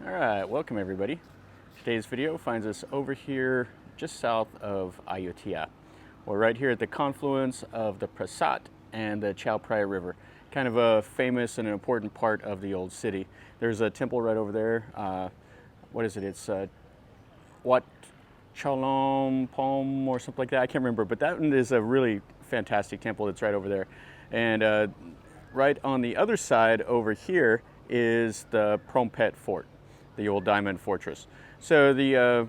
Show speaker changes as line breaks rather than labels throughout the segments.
All right, welcome everybody. Today's video finds us over here just south of Ayutthaya. We're right here at the confluence of the Pasak and the Chao Phraya River. Kind of a famous and an important part of the old city. There's a temple right over there. What is it? It's Wat Chalom Pom or something like that. I can't remember, but that one is a really fantastic temple that's right over there. And right on the other side over here is the Phet Fort, the old diamond fortress. So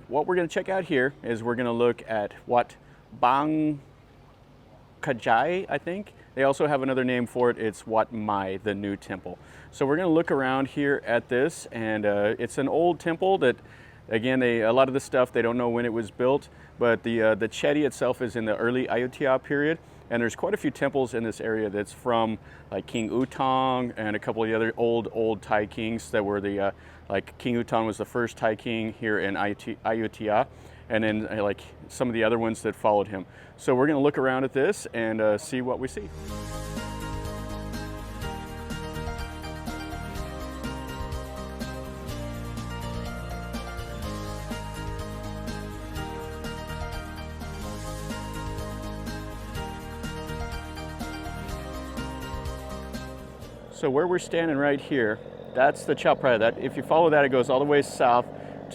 what we're going to check out here is we're going to look at Wat Bang Kacha, I think. They also have another name for it. It's Wat Mai, the new temple. So we're going to look around here at this, and it's an old temple that, again, a lot of the stuff they don't know when it was built, but the chedi itself is in the early Ayutthaya period. And there's quite a few temples in this area that's from like King Utong and a couple of the other old Thai kings that were like King Utong was the first Thai king here in Ayutthaya, and then like some of the other ones that followed him. So we're going to look around at this and see what we see. So where we're standing right here, that's the Chao Phraya. That, if you follow that, it goes all the way south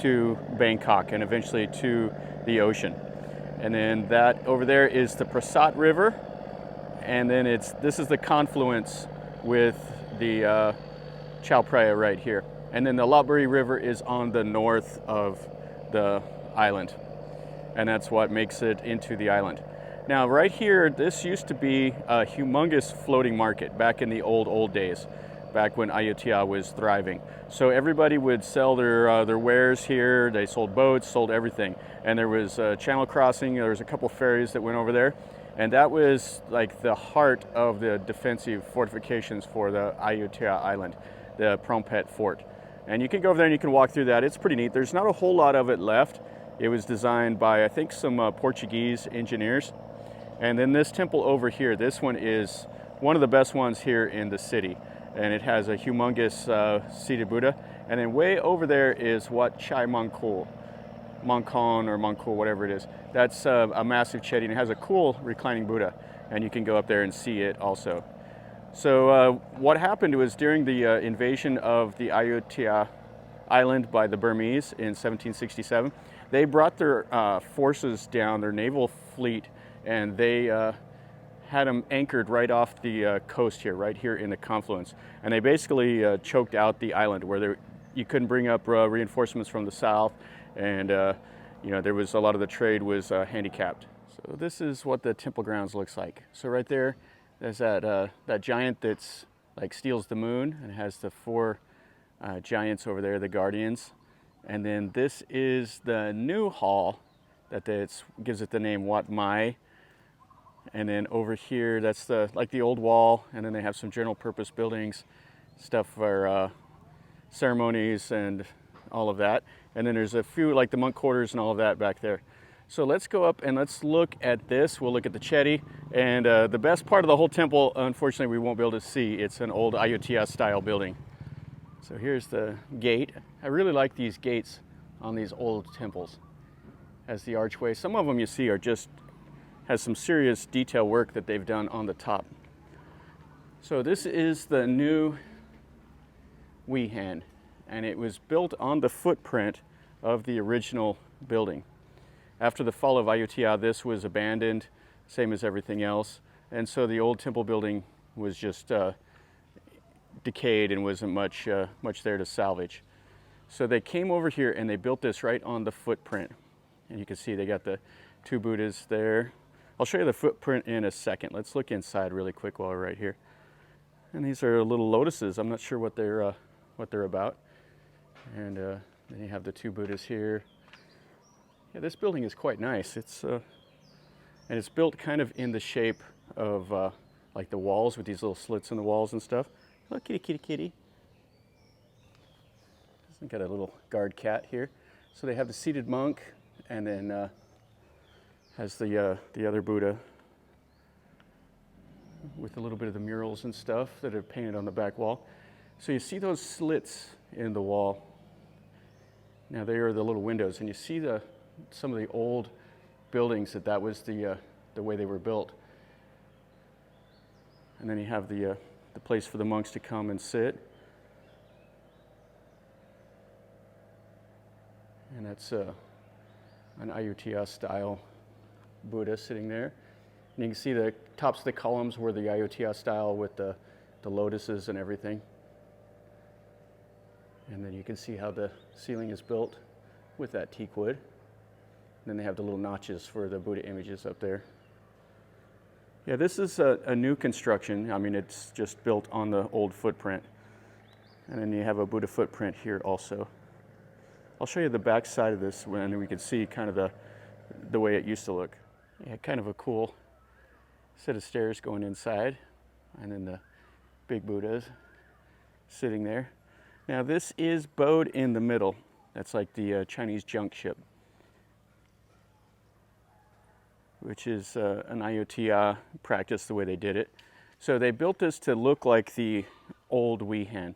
to Bangkok and eventually to the ocean. And then that over there is the Pasak River, and then this is the confluence with the Chao Phraya right here. And then the Lopburi River is on the north of the island, and that's what makes it into the island. Now right here, this used to be a humongous floating market back in the old days, back when Ayutthaya was thriving. So everybody would sell their wares here. They sold boats, sold everything. And there was a channel crossing, there was a couple ferries that went over there. And that was like the heart of the defensive fortifications for the Ayutthaya island, the Phet Fort. And you can go over there and you can walk through that. It's pretty neat. There's not a whole lot of it left. It was designed by, I think, some Portuguese engineers. And then this temple over here, this one is one of the best ones here in the city. And it has a humongous seated Buddha. And then way over there is Wat Chai Mongkol, or Mongkol, whatever it is. That's a massive chedi, and it has a cool reclining Buddha. And you can go up there and see it also. So what happened was during the invasion of the Ayutthaya island by the Burmese in 1767, they brought their forces down, their naval fleet, and they had them anchored right off the coast here, right here in the confluence. And they basically choked out the island where you couldn't bring up reinforcements from the south, and there was a lot of the trade was handicapped. So this is what the temple grounds looks like. So right there, there's that giant that's like steals the moon, and has the four giants over there, the guardians. And then this is the new hall that gives it the name Wat Mai. And then over here, that's like the old wall, and then they have some general purpose buildings, stuff for ceremonies and all of that. And then there's a few like the monk quarters and all of that back there. So let's go up and let's look at this. We'll look at the chedi, and the best part of the whole temple, unfortunately, we won't be able to see. It's an old Ayutthaya style building. So here's the gate. I really like these gates on these old temples as the archway. Some of them you see are has some serious detail work that they've done on the top. So this is the new Wihan, and it was built on the footprint of the original building. After the fall of Ayutthaya, this was abandoned, same as everything else, and so the old temple building was just decayed and wasn't much there to salvage. So they came over here and they built this right on the footprint, and you can see they got the two Buddhas there. I'll show you the footprint in a second. Let's look inside really quick while we're right here. And these are little lotuses. I'm not sure what they're about. And then you have the two Buddhas here. Yeah, this building is quite nice. And it's built kind of in the shape of like the walls, with these little slits in the walls and stuff. Look, kitty, kitty, kitty. Got a little guard cat here. So they have the seated monk, and then has the other Buddha with a little bit of the murals and stuff that are painted on the back wall. So you see those slits in the wall. Now there are the little windows, and you see some of the old buildings that was the way they were built. And then you have the place for the monks to come and sit. And that's an Ayutthaya style Buddha sitting there. And you can see the tops of the columns were the Ayutthaya style with the lotuses and everything. And then you can see how the ceiling is built with that teak wood. And then they have the little notches for the Buddha images up there. Yeah, this is a new construction. I mean, it's just built on the old footprint. And then you have a Buddha footprint here also. I'll show you the back side of this when we can see kind of the way it used to look. Yeah, kind of a cool set of stairs going inside, and then the big Buddhas sitting there. Now this is bowed in the middle. That's like the Chinese junk ship, which is an Ayutthaya practice the way they did it. So they built this to look like the old Wehan.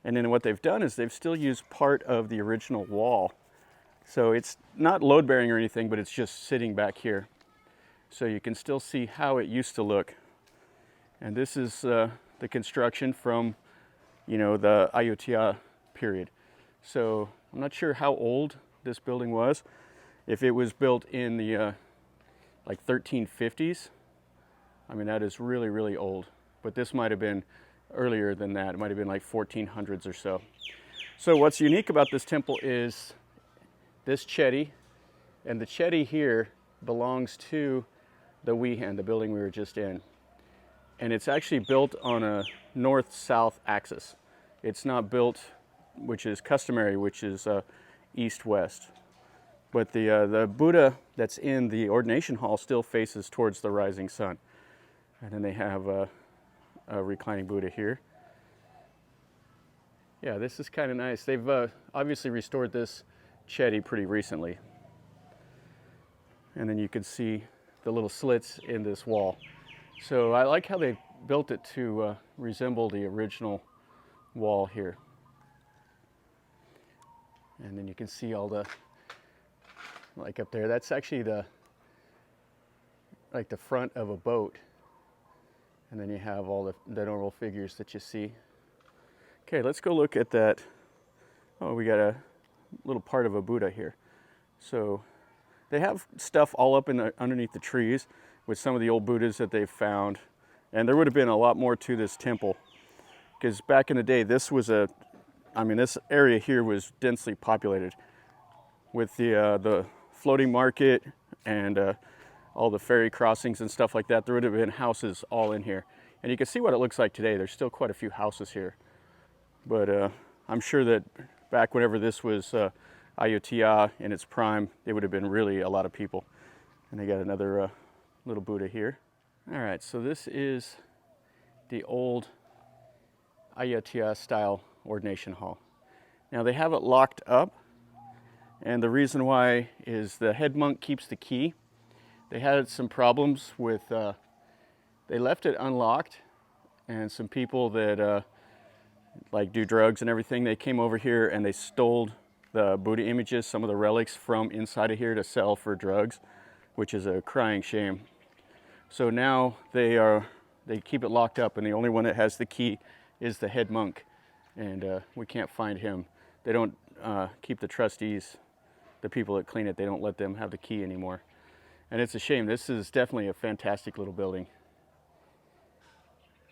And then what they've done is they've still used part of the original wall. So it's not load bearing or anything, but it's just sitting back here. So you can still see how it used to look. And this is the construction from, the Ayutthaya period. So I'm not sure how old this building was. If it was built in the like 1350s, I mean, that is really, really old. But this might have been earlier than that. It might have been like 1400s or so. So what's unique about this temple is this chedi, and the chedi here belongs to the Wehan, the building we were just in. And it's actually built on a north-south axis. It's not built, which is customary, which is east-west. But the Buddha that's in the ordination hall still faces towards the rising sun. And then they have a reclining Buddha here. Yeah, this is kind of nice. They've obviously restored this chedi pretty recently. And then you can see the little slits in this wall. So I like how they built it to resemble the original wall here. And then you can see all the, like up there, that's actually the front of a boat. And then you have all the normal figures that you see. Okay, let's go look at that. Oh, we got a little part of a Buddha here. So they have stuff all up underneath the trees with some of the old Buddhas that they've found. And there would have been a lot more to this temple. Because back in the day, this area here was densely populated with the floating market and all the ferry crossings and stuff like that. There would have been houses all in here. And you can see what it looks like today. There's still quite a few houses here. But I'm sure that back whenever this was Ayutthaya in its prime, it would have been really a lot of people. And they got another little Buddha here. All right, so this is the old Ayutthaya style ordination hall. Now they have it locked up, and the reason why is the head monk keeps the key. They had some problems with, they left it unlocked, and some people that like do drugs and everything, they came over here and they stole the Buddha images, some of the relics from inside of here to sell for drugs, which is a crying shame. So now they keep it locked up, and the only one that has the key is the head monk, and we can't find him. They don't keep the trustees, the people that clean it, they don't let them have the key anymore. And it's a shame. This is definitely a fantastic little building.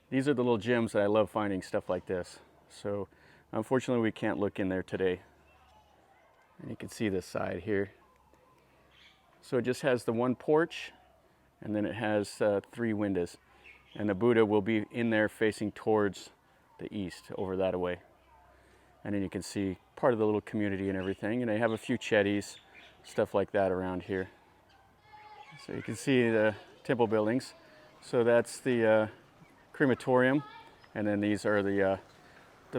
These are the little gems that I love finding, stuff like this. So unfortunately we can't look in there today. And you can see this side here. So it just has the one porch, and then it has 3 windows. And the Buddha will be in there facing towards the east, over that away. And then you can see part of the little community and everything. And they have a few chedis, stuff like that around here. So you can see the temple buildings. So that's the crematorium, and then these are the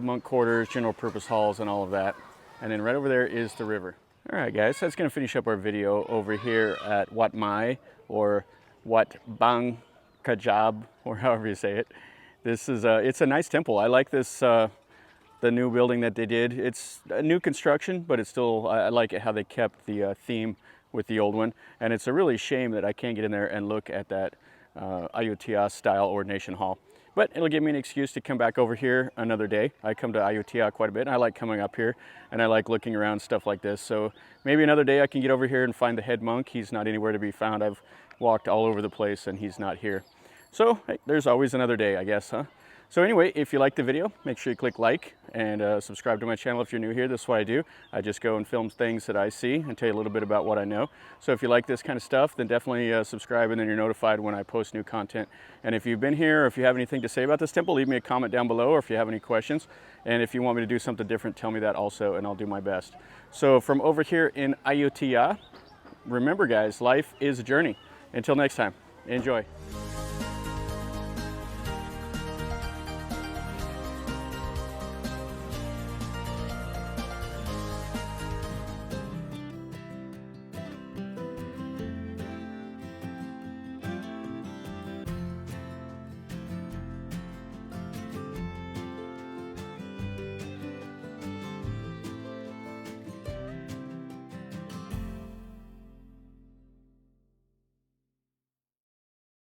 monk quarters, general purpose halls, and all of that. And then right over there is the river. All right, guys, that's going to finish up our video over here at Wat Mai, or Wat Bang Kacha, or however you say it. This is it's a nice temple. I like this the new building that they did. It's a new construction, but it's still, I like it how they kept the theme with the old one. And it's a really shame that I can't get in there and look at that Ayutthaya style ordination hall. But it'll give me an excuse to come back over here another day. I come to Ayutthaya quite a bit, and I like coming up here, and I like looking around stuff like this. So maybe another day I can get over here and find the head monk. He's not anywhere to be found. I've walked all over the place, and he's not here. So hey, there's always another day, I guess, huh? So anyway, if you like the video, make sure you click like and subscribe to my channel if you're new here. This is what I do. I just go and film things that I see and tell you a little bit about what I know. So if you like this kind of stuff, then definitely subscribe, and then you're notified when I post new content. And if you've been here, or if you have anything to say about this temple, leave me a comment down below, or if you have any questions. And if you want me to do something different, tell me that also, and I'll do my best. So from over here in Ayutthaya, remember guys, life is a journey. Until next time, enjoy.